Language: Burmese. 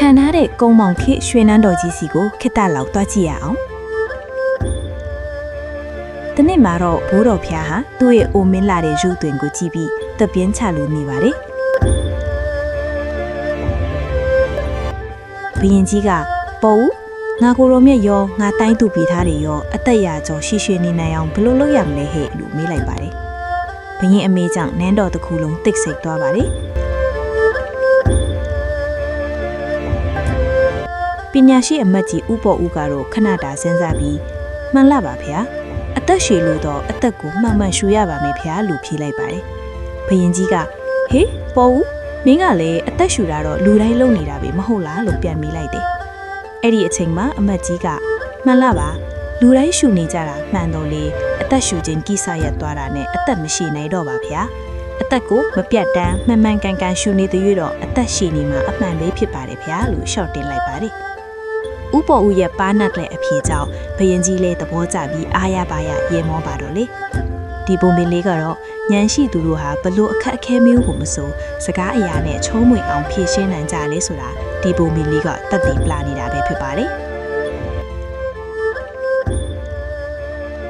ခံထားတဲ့ကုန်းမောင်ခေရွှေနန်းတော်ကြီးစီကိုခက်တလောက်တွားကြည့်ရအောင်။ဒီနေ့မှာတော့ဘိုးတော်ဖျားဟာသူ့ရဲ့အိုမင်းလာတဲ့ရုပ်သွင်းကိုကြည့်ပြီးတပြင်းချလို့နေပါတယ်။ဘရင်ကြီးကပေါ်ဦးငါကိုရောမြက်ရောငါတိုင်းသူပေးထားတယ်ရောအသက်ရကျော်ရှိရွှေနေနိုင်အောင်ဘယ်လိုလုပ်ရမလဲဟဲ့လို့မေးလိုက်ပါတယ်။ဘရင်အမေကြောင့်နန်းတော်တစ်ခုလုံးတိတ်ဆိတ်သွားပါတယ်။ပညာရှိအမတ်ကြီးဥပေါ်ဦးကတော့ခဏတာစဉ်းစားပြီးမှန်လားပါဗျာအသက်ရှည်လို့တော့အသက်ကိုမှန်မှန်ရှူရပါမယ်ဗျာလို့ဖြေလိုက်ပါတယ်ဘယင်ကြီးကဟေးပေါ်ဦးမင်းကလည်းအသက်ရှူတာတော့လူတိုင်းလုပ်နေတာပဲမဟုတ်လားလို့ပြန်မေးလိုက်တယ်အဲ့ဒီအချိန်မှာအမတ်ကြီးကမှန်လားပါလူတိုင်းရှူနေကြတာမှန်တော့လေအသက်ရှူခြင်းကိစ္စရပ်သွားတာနဲ့အသက်မရှိနိုင်တော့ပါဗျာအသက်ကိုမပြတ်တမ်းမှန်မှန်ကန်ကန်ရှူနေတဲ့ရွေးတော့အသက်ရှိနေမှာအမှန်ပဲဖြစ်ပါတယ်ဗျာလို့ရှော့တင်လိုက်ပါတယ်ဥပေါ်ဦးရဲ့ပါနတ်တဲ့အဖြေကြောင့်ဘယင်ကြီးလည်းသဘောကျပြီးအားရပါရရေမောပါတော့လေဒီပုံပင်လေးကတော့ညံရှိသူတို့ဟာဘလို့အခက်အခဲမျိုးကိုမစိုးစကားအရာနဲ့ချုံးမွေအောင်ဖြည့်ရှင်းနိုင်ကြလေဆိုတာဒီပုံပင်လေးကတက်တည်ပြနေတာပဲဖြစ်ပါတယ်